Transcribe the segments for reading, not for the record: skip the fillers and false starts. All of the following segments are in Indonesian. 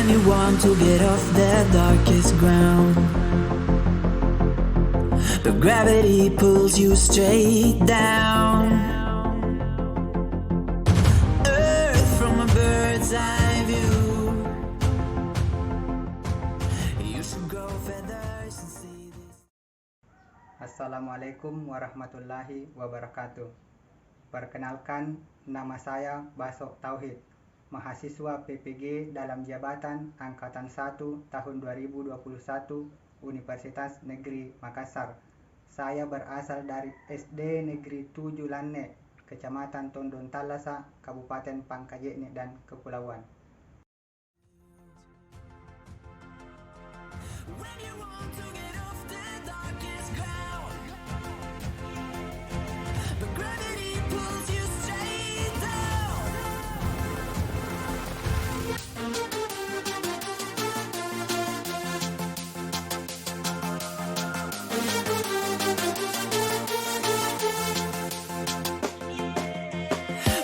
When you want to get off the darkest ground, but gravity pulls you straight down. Earth from a bird's eye view. You should grow feathers and see this. Assalamualaikum warahmatullahi wabarakatuh. Perkenalkan, nama saya Baso Tauhid, mahasiswa PPG dalam jabatan Angkatan 1 tahun 2021 Universitas Negeri Makassar. Saya berasal dari SD Negeri 7 Lanne, Kecamatan Tondon Talasa, Kabupaten Pangkajene dan Kepulauan. When you want to get off the darkest ground, but gravity pulls you straight down.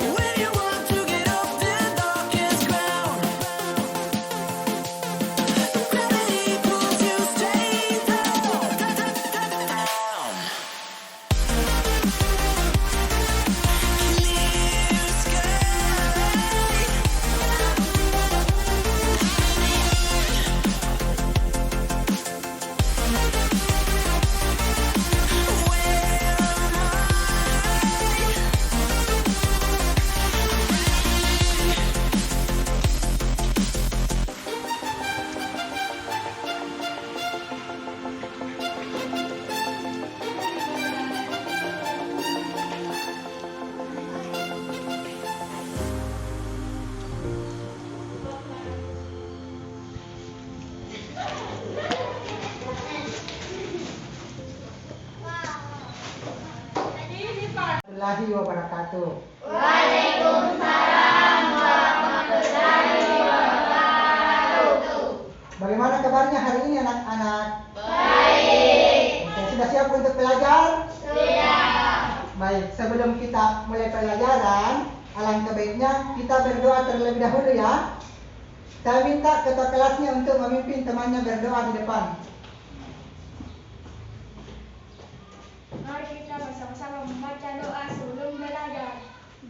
When you want to get off the darkest ground, gravity pulls you straight down. Clear sky. Warahmatullahi wabarakatuh. Bagaimana kabarnya hari ini anak-anak? Baik. Oke, sudah siap untuk belajar? Siap. Baik, sebelum kita mulai pelajaran, alangkah baiknya kita berdoa terlebih dahulu ya. Saya minta ketua kelasnya untuk memimpin temannya berdoa di depan. Mari kita bersama-sama membaca doa sebelum belajar.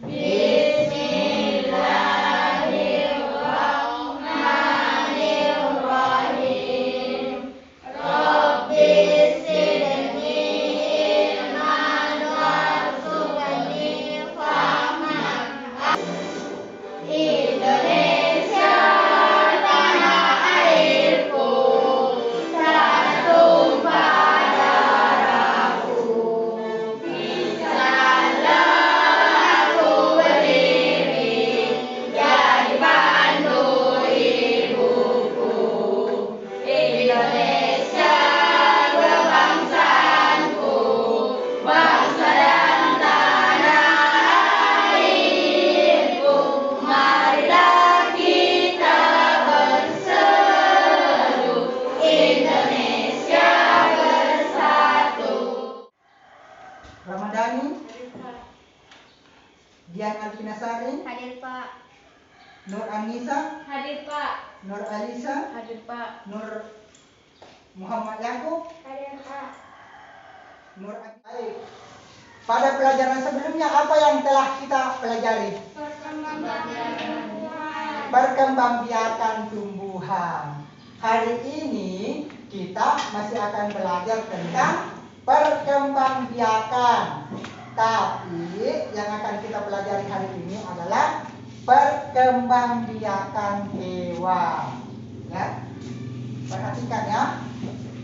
Bismillahirrahmanirrahim. Rabbi zidni ilman warzuqni fahman. Indonesia tanah airku, tak tumpah darahku. Bisalah aku berdiri jadi pandu ibuku. Indonesia kebangsaanku, bangsa dan tanah airku. Marilah kita berseru, Indonesia bersatu. Ramadhani, Dian Alfinasari, Hadir Pak. Nur Anissa, Hadir Pak. Nur Alisa, Hadir Pak. Nur Muhammad Yakub, Hadir Pak. Nur Baik. Pada pelajaran sebelumnya apa yang telah kita pelajari? Perkembangbiakan tumbuhan. Hari ini kita masih akan belajar tentang perkembangbiakan. Tapi yang akan kita pelajari hari ini adalah perkembangbiakan hewan. Ya. Perhatikan ya.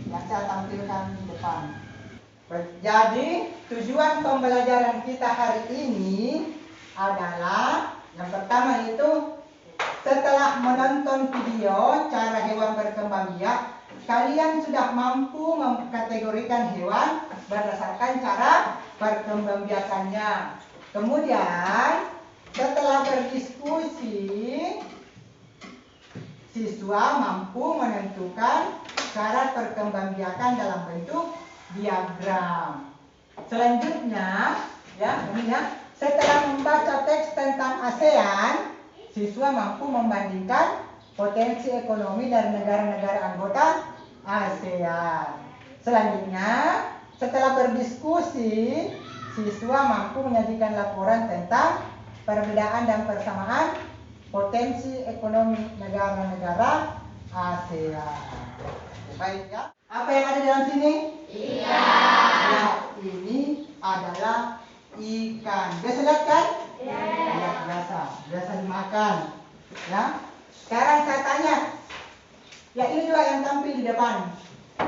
Yang saya tampilkan di depan. Jadi tujuan pembelajaran kita hari ini adalah yang pertama itu setelah menonton video cara hewan berkembang biak, kalian sudah mampu mengkategorikan hewan berdasarkan cara perkembangbiakannya. Kemudian setelah berdiskusi, siswa mampu menentukan cara perkembangbiakan dalam bentuk diagram. Selanjutnya, ya, ini ya, setelah membaca teks tentang ASEAN, siswa mampu membandingkan potensi ekonomi dari negara-negara anggota ASEAN. Selanjutnya, setelah berdiskusi, siswa mampu menyajikan laporan tentang perbedaan dan persamaan potensi ekonomi negara-negara ASEAN. Baik ya. Apa yang ada dalam sini? Ikan. Ya, ini adalah ikan. Biasa lihat kan? Ya, biasa dimakan. Ya. Sekarang saya tanya. Ya, ini juga yang tampil di depan.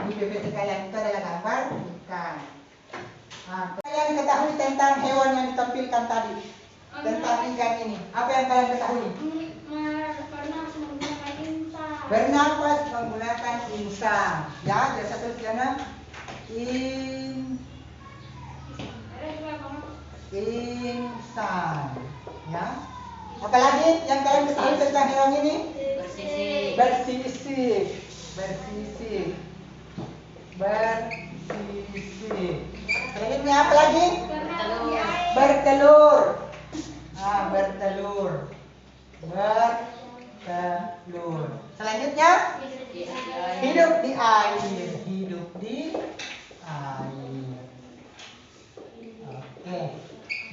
Di PPT kalian itu adalah gambar ikan. Nah, kalian ketahui tentang hewan yang ditampilkan tadi? Tentang ikan ini. Apa yang kalian ketahui? Bernapas menggunakan insang. Ya, ada satu sana. Insang. Ya. Apalagi yang kalian ketahui tentang hewan ini? Bersisik. Selanjutnya apa lagi? Bertelur. Bertelur. Selanjutnya hidup di air. Oke,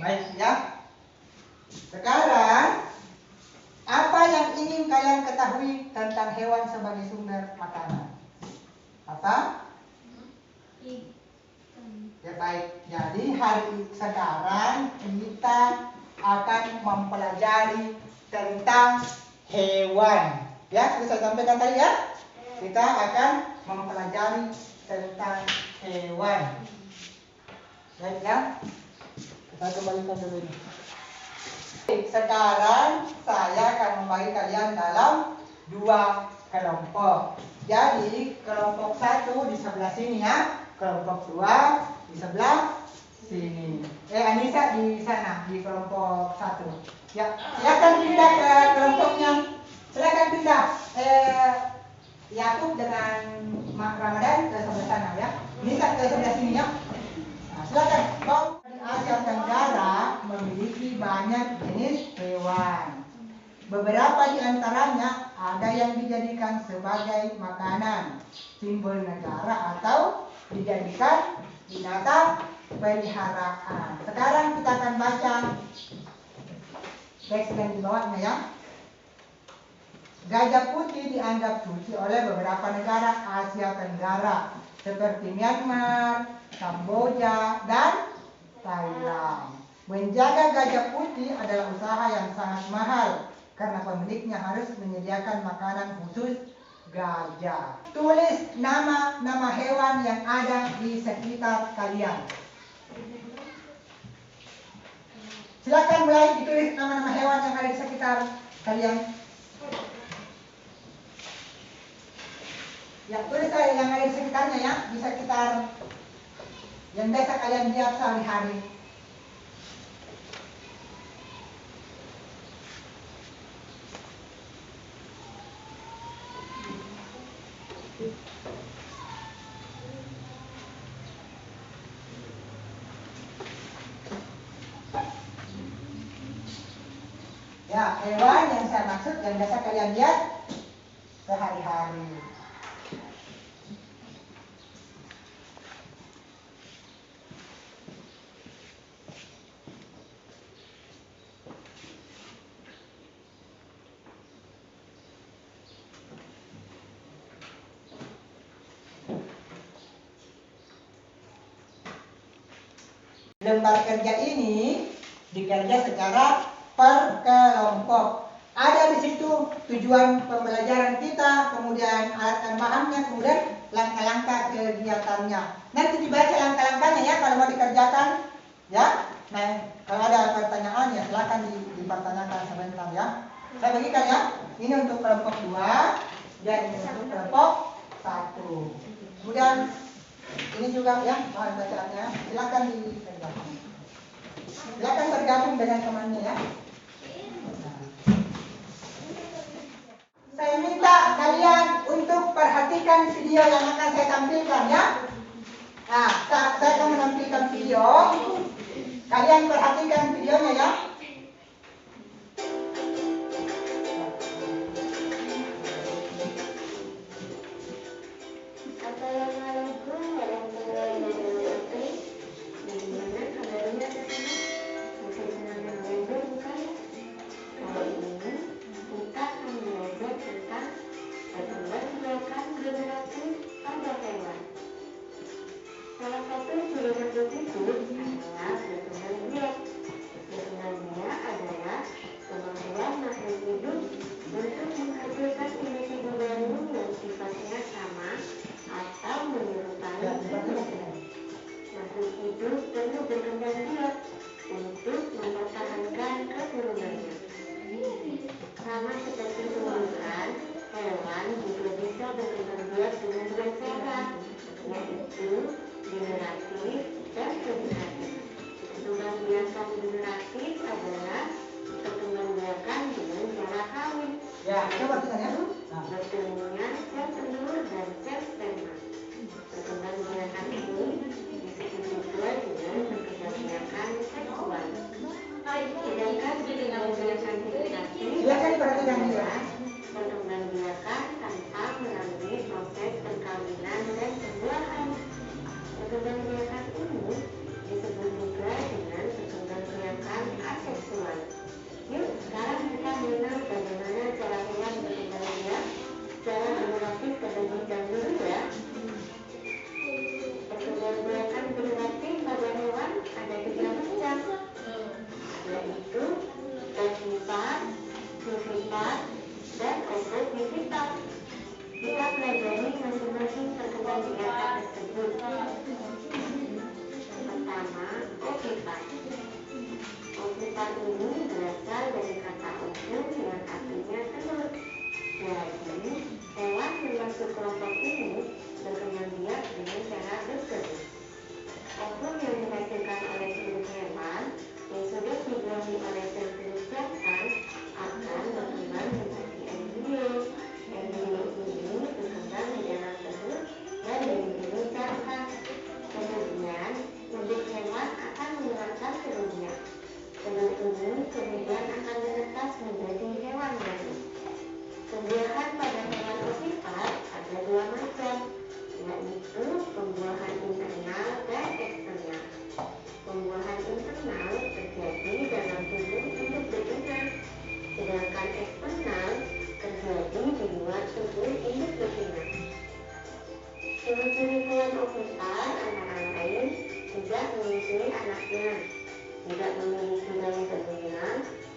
baik ya. Sekarang apa yang ingin kalian ketahui tentang hewan sebagai sumber makanan? Apa? Ya baik. Jadi hari sekarang kita akan mempelajari tentang hewan. Ya, sudah saya sampaikan tadi ya. Kita akan mempelajari tentang hewan. Baik ya. Kita kembalikan dulu ini. Sekarang saya akan membagi kalian dalam 2 kelompok. Jadi kelompok 1 di sebelah sini ya, kelompok 2 di sebelah sini. Anissa di sana di kelompok 1. Ya, silakan pindah ke kelompoknya. Silakan pindah. Yakub dengan Mak Ramadan ke sebelah sana ya. Nisa ke sebelah sini ya. Nah, silakan. Asia Tenggara memiliki banyak jenis hewan. Beberapa di antaranya ada yang dijadikan sebagai makanan, simbol negara atau dijadikan binatang peliharaan. Sekarang kita akan baca teks yang di bawahnya ya. Gajah putih dianggap suci oleh beberapa negara Asia Tenggara seperti Myanmar, Kamboja, dan Thailand. Menjaga gajah putih adalah usaha yang sangat mahal karena pemiliknya harus menyediakan makanan khusus gajah. Tulis nama hewan yang ada di sekitar kalian. Silakan mulai ditulis nama-nama hewan yang ada di sekitar kalian. Ya, tulis yang ada di sekitarnya ya, di sekitar yang biasa kalian lihat sehari-hari. Ya, hewan yang saya maksud yang biasa kalian lihat sehari-hari. Lembar kerja ini dikerja secara per kelompok. Ada di situ tujuan pembelajaran kita, kemudian alat dan bahannya, kemudian langkah-langkah kegiatannya. Nanti dibaca langkah-langkahnya ya kalau mau dikerjakan, ya. Nah, kalau ada pertanyaan ya silakan dipertanyakan sebentar ya. Saya bagikan ya. Ini untuk kelompok 2 dan ini untuk kelompok 1. Kemudian ini juga ya bahan bacaannya. Silakan dikerjakan. Silakan bergabung dengan temannya ya. Saya minta kalian untuk perhatikan video yang akan saya tampilkan ya. Nah, saya akan menampilkan video. Kalian perhatikan videonya ya. berkembang biak untuk mempertahankan keturunannya. Sama seperti tumbuhan, hewan juga bisa berkembang biak dengan dua cara, yaitu generatif dan vegetatif. Perkembangbiakan generatif adalah perkembangbiakan dengan cara kawin. Ya, coba kita lihat. Nah, Bertemunya sel telur dan sel sperma. Perkembangbiakan ini disebut juga dengan perkembangbiakan seksual. Sedangkan perkembangbiakan vegetatif silakan diperhatikan ya. adalah perkembangbiakan tanpa melalui proses perkawinan dan pembuahan. Perkembangbiakan ini disebut juga dengan perkembangbiakan aseksual. Yuk, sekarang kita mengenal bagaimana cara hewan berkembang biak secara generatif terlebih dahulu ya. Perkembangbiakan generatif pada hewan ada 3 macam, yaitu ovipat, vivipat, dan ovovivipat. Kita pelajari masing-masing perkembangbiakan tersebut. Pertama, ovipat. Ovipat ini berasal dari kata ovum yang artinya telur. Jadi, hewan termasuk kelompok ini berkembang biak dengan cara bertelur. Ovum yang dihasilkan oleh seluruh hewan yang sudah dibuahi oleh sel telur jantan akan berkembang menjadi embrio. Embrio ini berkembang di dalam telur dan dilindungi cangkang. Kemudian, induk hewan akan mengeluarkan telurnya. Telur ini kemudian akan menetas menjadi hewan baru. Pembuahan pada hewan ovipat ada 2 macam, yaitu pembuahan internal dan eksternal. Pembuahan internal terjadi dalam tubuh induk betina, sedangkan eksternal terjadi di luar tubuh induk betina. Ciri-ciri hewan ovipat antara lain tidak menyusui anaknya, tidak memiliki daun telinga,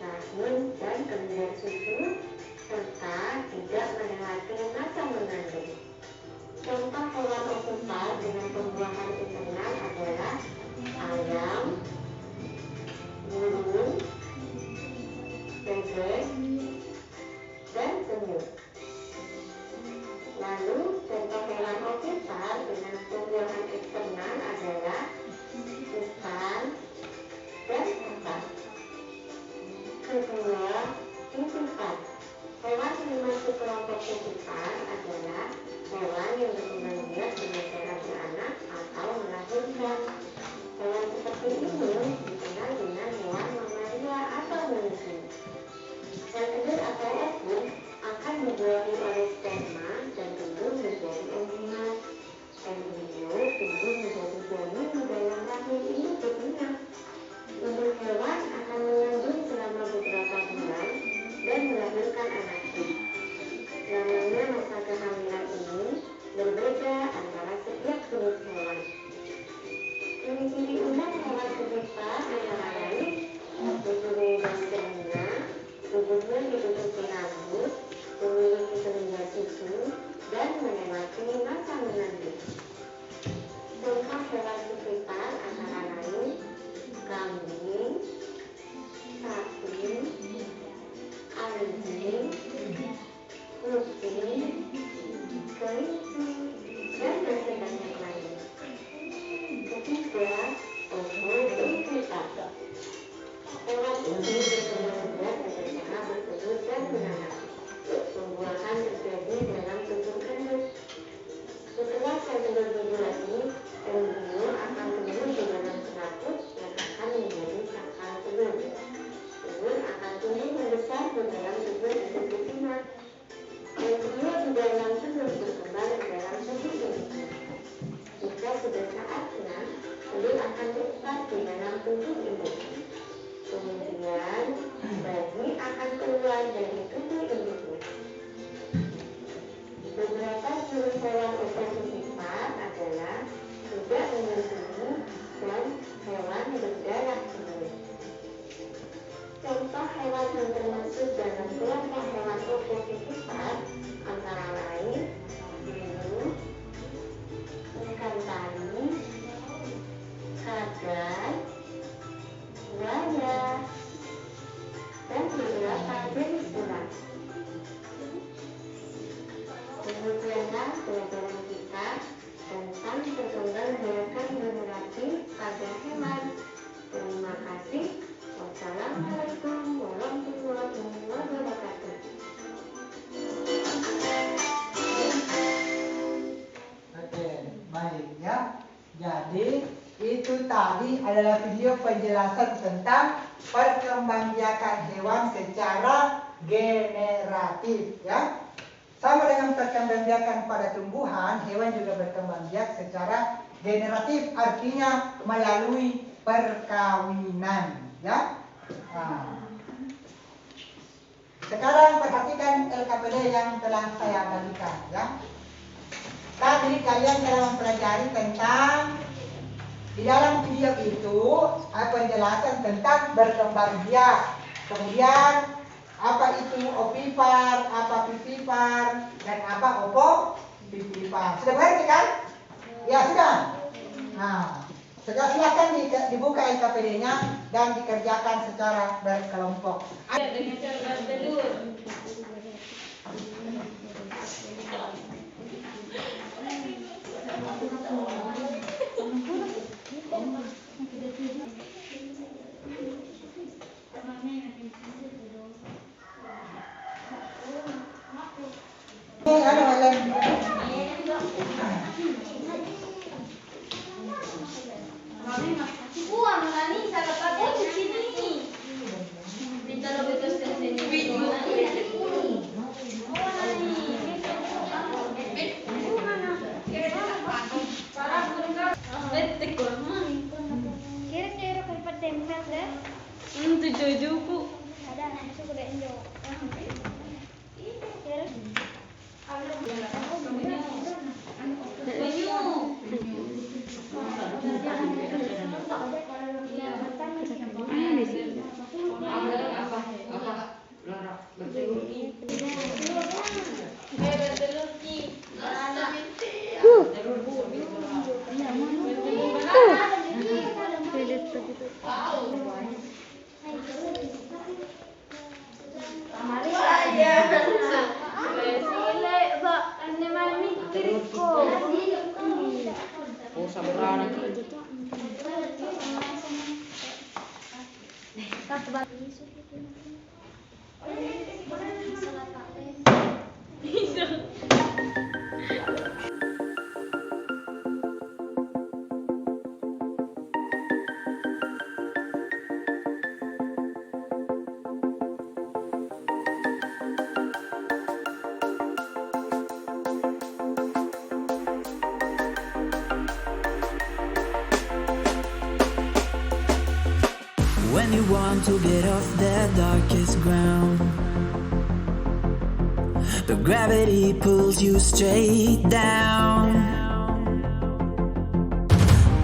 rahim, dan kelenjar susu, serta tidak melewati masa mengandung. Contoh hewan ovipat dengan pembuahan internal adalah ayam, burung, bebek, dan penyu. Lalu contoh hewan ovipat dengan pembuahan eksternal adalah ikan dan ikan. Kedua, vivipat. Hewan yang masuk kelompok vivipat adalah hewan yang berkembang biak dengan cara beranak atau melahirkan. Hewan seperti ini dikenal dengan hewan mamalia atau menyusui. Sel telur atau ovum akan dibuahi oleh sperma dan tumbuh menjadi embrio. Embrio tumbuh menjadi janin di dalam rahim induk betina. Induk hewan akan mengandung selama beberapa bulan dan melahirkan anaknya. Namanya masa kehamilan ini berbeda antara setiap jenis hewan. Ciri-ciri umum hewan vivipat antara lain mempunyai daun telinga, tubuhnya ditutupi rambut, memiliki kelenjar susu, dan melewati masa mengandung. Contoh hewan vivipat antara lain kambing, sapi, anjing, kucing, kelinci, dan masih banyak lain. Ketiga, ovovivipat. Hewan ini berkembang biak dengan cara bertelur dan beranak. Pembuahan terjadi dalam tubuh induk. Setelah sel telur berdurasi, embrio akan tumbuh di dalam selaput yang akan menjadi cangkang telur. Telur akan tumbuh membesar di dalam tubuh induk betina. Embrio di dalam telur berkembang di dalam tubuh induknya. Jika sudah saatnya, telur akan terbesar di dalam tubuh induk. Kemudian, bayi akan keluar dari tubuh induknya. Beberapa ciri hewan ovovivipat adalah tidak menyusui dan hewan berdarah biru. Contoh hewan yang termasuk dalam kelompok hewan ovovivipat antara lain burung, ikan tari, kadal, adalah video penjelasan tentang perkembangbiakan hewan secara generatif, ya. Sama dengan perkembangbiakan pada tumbuhan, hewan juga berkembang biak secara generatif, artinya melalui perkawinan, ya. Nah, sekarang perhatikan LKPD yang telah saya bagikan, ya. Tadi kalian telah mempelajari tentang di dalam video itu penjelasan tentang berkembang biak. Kemudian apa itu ovipar, apa vivipar, dan apa ovovivipar. Sudah mengerti kan? Ya sudah. Nah, sekarang silakan dibuka LKPD-nya dan dikerjakan secara berkelompok. Dengan cara telur. Ini ada lagi. Kira-kira tempat tempel deh. Itu jojoku. Ada anak masuk ke Indo. Kira. When you want to get off the darkest ground, but gravity pulls you straight down.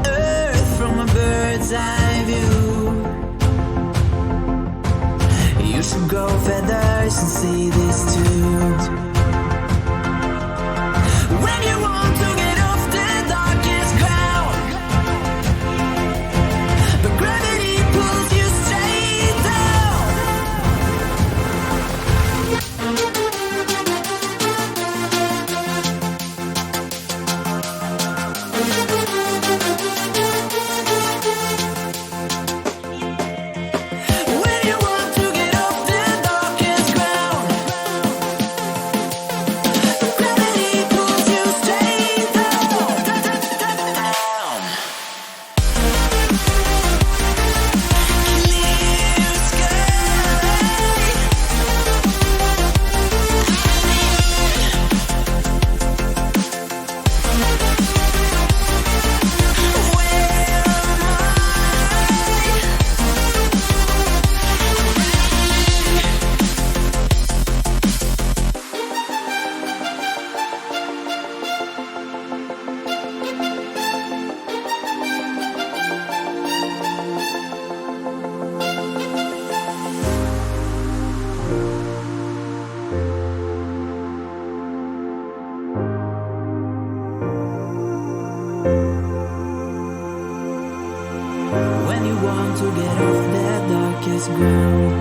Earth from a bird's eye view. You should grow feathers and see this too. When you want to get off the darkest ground, but gravity pulls you straight down. When you want to get off the darkest ground, gravity pulls you straight down. Clear sky. Where when you want to get off the darkest ground,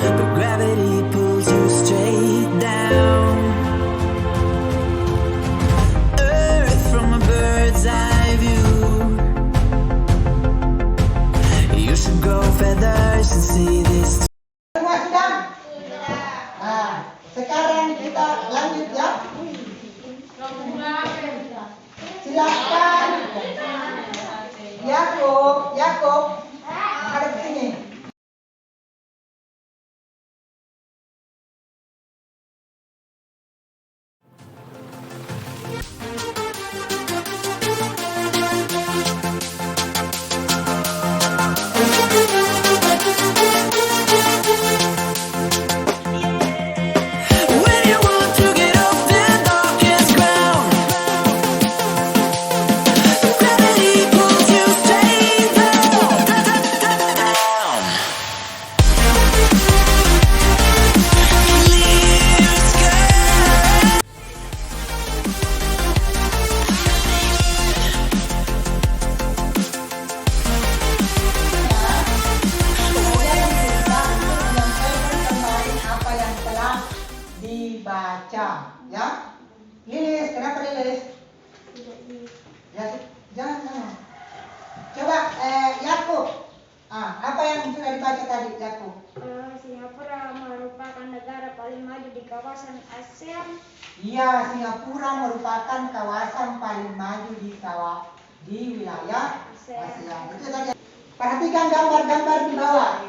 but gravity pulls you straight down. Earth from a bird's eye view. You should grow feathers and see this. Semua sudah? Nah, sekarang kita lanjut ya. Silakan Yakob, ada ke sini. When you want to get off the darkest ground, gravity pulls you straight down. Clear sky. Kemudian yang kedua, menyampaikan kembali apa yang telah dibaca, ya. Lilis, kenapa Lilis? Ya, jangan. Coba, Yakub. Apa yang sudah dibaca tadi, Yakub? Singapura merupakan negara paling maju di kawasan ASEAN. Iya, Singapura merupakan kawasan paling maju di wilayah ASEAN. Itu saja. Perhatikan gambar-gambar di bawah.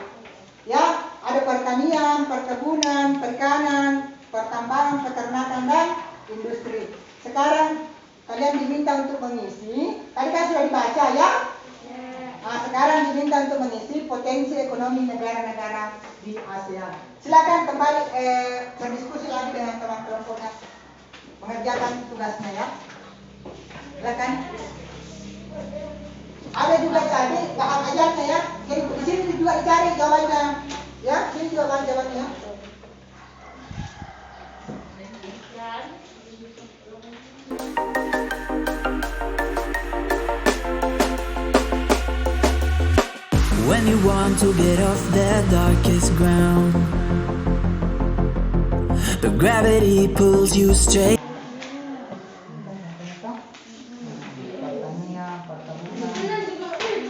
Ya, ada pertanian, perkebunan, perikanan, pertambangan, peternakan dan industri. Sekarang kalian diminta untuk mengisi. Tadi kan sudah dibaca ya. Sekarang diminta untuk mengisi potensi ekonomi negara-negara di ASEAN. Silakan kembali berdiskusi lagi dengan teman kelompoknya, mengerjakan tugasnya ya. Silakan. Ada juga tadi bahan ajarnya ya. Jadi di sini juga dicari jawabannya. Ya, sini juga jawabannya. When you want to get off the darkest ground, but gravity pulls you straight. Pertanian, perkebunan.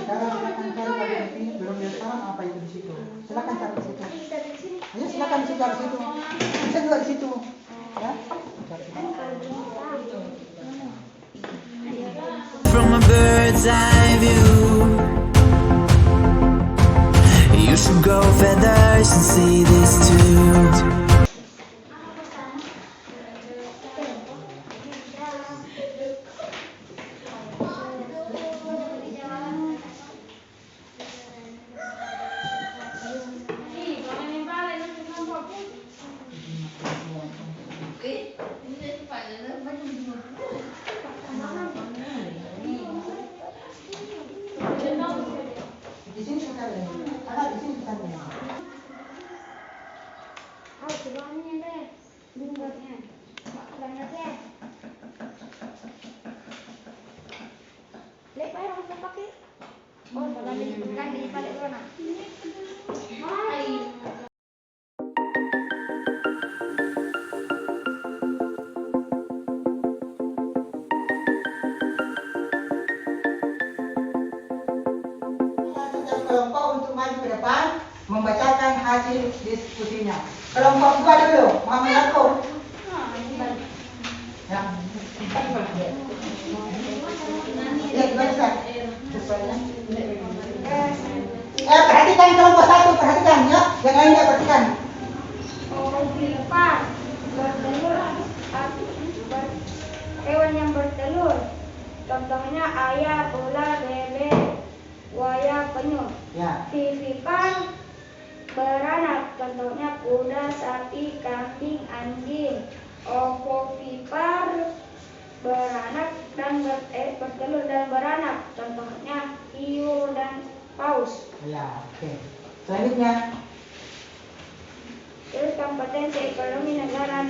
Sekarang silakan cari pada sini. Belum lihat sekarang apa itu di situ. Silakan cari di situ. Ayo silakan di situ, di situ. Bisa juga di situ. Ya. From a bird's eye view, you should grow feathers and see this too. Di sini sudah ada di sini bukannya. Sebenarnya deh, bunganya, banyak deh. Lihat apa yang mau pakai? Oh, kalau kan di balik mana? Kelompok untuk maju ke depan membacakan hasil diskusinya. Kelompok 2 dulu, Muhammad Yakub. Ya. Ya, dibaca. Perhatikan kelompok 1, perhatikan ya. Yang lainnya perhatikan. Ovipar bertelur, hewan yang bertelur. Contohnya ayam, ular, bebek, buaya, penyu. Ya. Vivipar beranak, contohnya kuda, sapi, kambing, anjing. Ovovipar beranak dan bertelur dan beranak, contohnya hiu dan paus. Ya, oke. Selanjutnya. Terus kompetensi ekonomi negara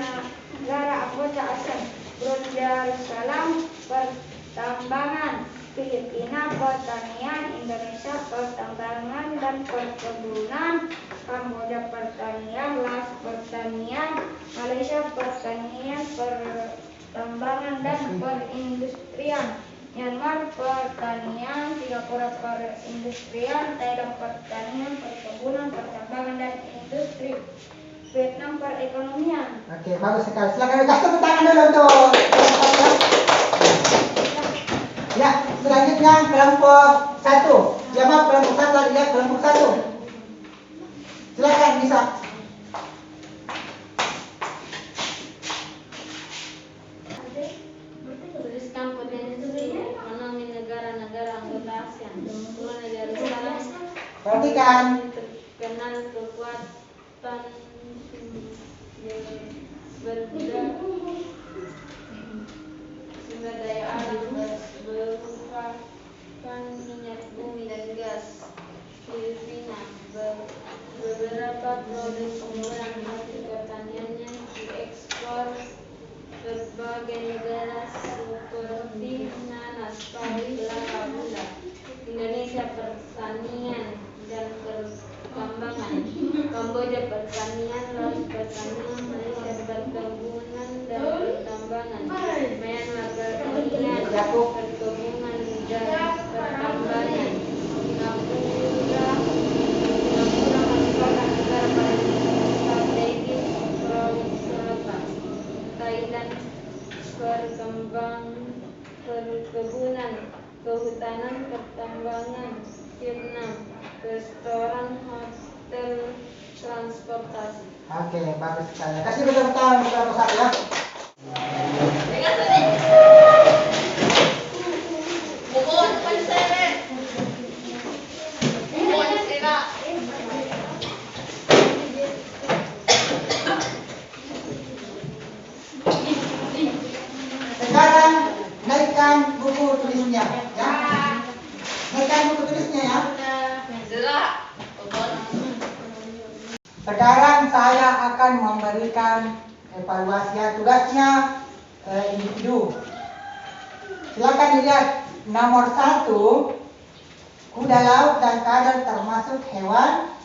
anggota ASEAN: Brunei Darussalam pertambangan, Filipina pertanian, Indonesia pertambangan dan perkebunan, Kamboja pertanian, Laos pertanian, Malaysia pertanian, pertambangan dan perindustrian, Myanmar pertanian, Singapura perindustrian, Thailand pertanian, perkebunan, pertambangan dan industri, Vietnam perekonomian. Oke, bagus sekali. Silakan kasih tepuk tangan dulu untuk kelompok ya. Ya, sudah Selanjutnya kelompok 1. Ya maaf, kelompok 1 lihat kelompok 1. Silakan bisa. Tuliskan potensi ekonomi negara-negara anggota ASEAN. Sepuluh negara sekarang Perhatikan. terkenal kekuatan sumber daya alam berupa minyak bumi dan gas. Filipina beberapa produk unggulan hasil pertaniannya diekspor berbagai negara seperti nanas, padi, kelapa, gula. Indonesia pertanian dan pertambangan. Kamboja pertanian, Laos pertanian, Malaysia perkebunan dan pertambangan. Myanmar pertanian, perkebunan dan pertambangan. Singapura merupakan negara paling strategis Sulawesi Selatan. Thailand perkebunan, kehutanan, pertambangan. Vietnam restoran, hotel, transportasi. Oke, bagus sekali. Kasih tepuk tangan untuk kelompok 1 ya. Sekarang naikkan buku tulisnya ya. Naikkan buku tulisnya ya. Sekarang saya akan memberikan evaluasi tugasnya individu. Silakan dilihat nomor 1, kuda laut dan kadal termasuk hewan.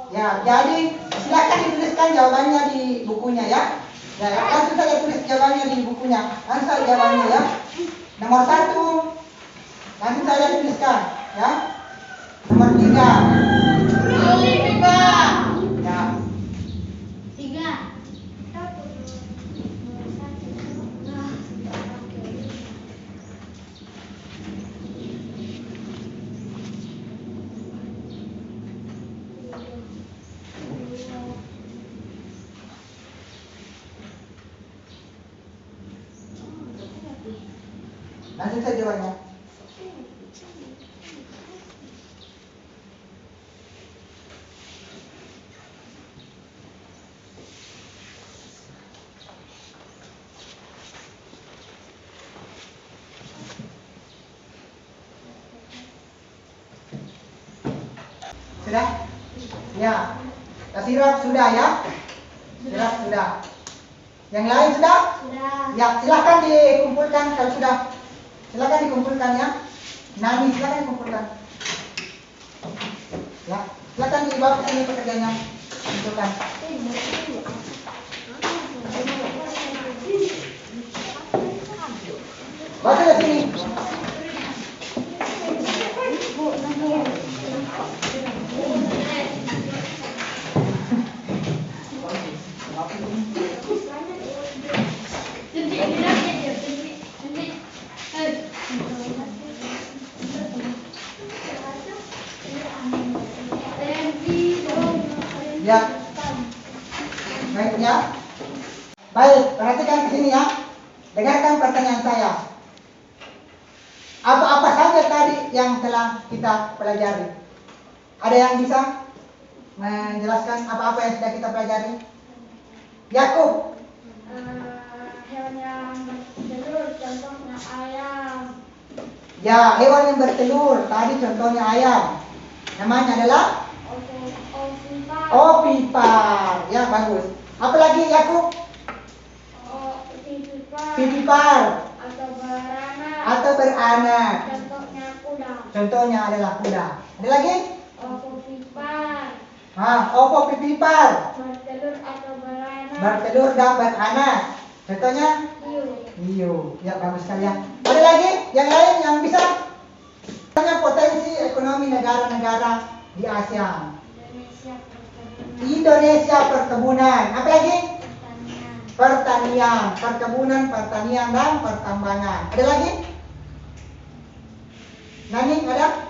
Ya, jadi silakan dituliskan jawabannya di bukunya ya. Ya, langsung saja tulis jawabannya di bukunya. Langsung saja jawabannya ya. Nomor 1, langsung saja tuliskan ya. Nomor 3. Ya. 3. Langsung saja jawabannya. Sudah? Ya. Sirap sudah ya? Sirap sudah. Yang lain sudah? Sudah. Ya, silakan dikumpulkan kalau sudah. Silakan dikumpulkan ya. Nani, silakan dikumpulkan. Ya, silakan dibawa ke sini pekerjaannya. Kumpulkan. Bawa ke sini. Ya. Baik ya. Baik, perhatikan ke sini ya. Dengarkan pertanyaan saya. Apa-apa saja tadi yang telah kita pelajari? Ada yang bisa menjelaskan apa-apa yang sudah kita pelajari? Yakub. Hewan yang bertelur, contohnya ayam. Ya, hewan yang bertelur. Tadi contohnya ayam. Namanya adalah Ovipar. ovipar. Ya, bagus. Apalagi Yakub? Vivipar. Vivipar Atau beranak. atau beranak. Contohnya kuda. Contohnya adalah kuda. Ada lagi? Ovipar. Ovopipar. Bertelur atau beranak. Bertelur dan beranak. Contohnya? Hiu. Hiu. Ya, bagus sekali ya. Ada lagi yang lain yang bisa? Tanya potensi ekonomi negara-negara di ASEAN. Indonesia perkebunan. Apa lagi? Pertanian. Perkebunan, pertanian dan pertambangan. Ada lagi? Nani ada?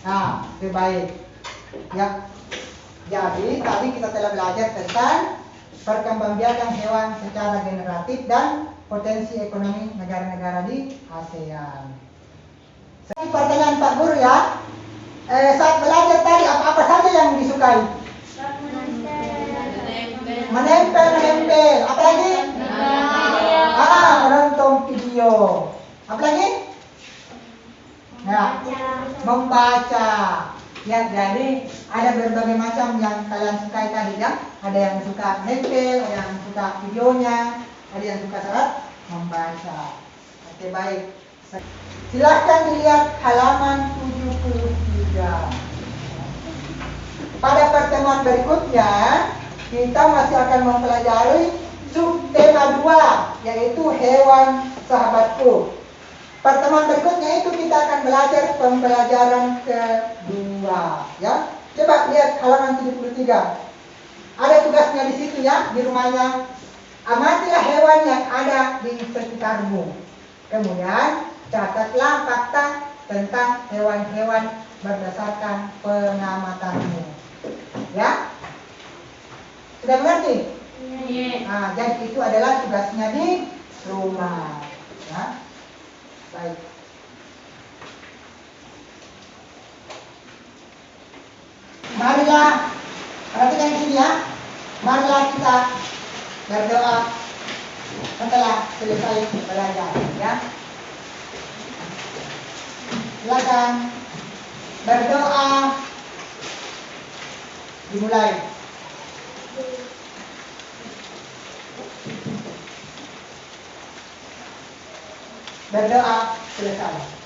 Nah, baik. Ya. Jadi tadi kita telah belajar tentang perkembangbiakan hewan secara generatif dan potensi ekonomi negara-negara di ASEAN. Pertanyaan Pak Guru ya. Saat belajar tadi apa-apa saja yang disukai? Menempel. Apa lagi? Menonton video. Apa lagi? Ya, membaca. Ya, jadi ada berbagai macam yang kalian sukai tadi ya. Ada yang suka nempel, ada yang suka videonya, ada yang suka saat membaca. Oke, baik. Silahkan dilihat halaman 73. Pada pertemuan berikutnya, kita masih akan mempelajari subtema 2, yaitu hewan sahabatku. Pertemuan berikutnya itu kita akan belajar pembelajaran kedua, ya. Coba lihat halaman 73. Ada tugasnya di situ ya, di rumahnya. Amatilah hewan yang ada di sekitarmu. Kemudian catatlah fakta tentang hewan-hewan berdasarkan pengamatanmu. Ya? Sudah mengerti? Iya. Nah, jadi itu adalah tugasnya di rumah. Ya? Baik. Marilah, perhatikan di sini ya. Marilah kita berdoa setelah selesai belajar, ya. Silakan berdoa. Dimulai. Berdoa selesai.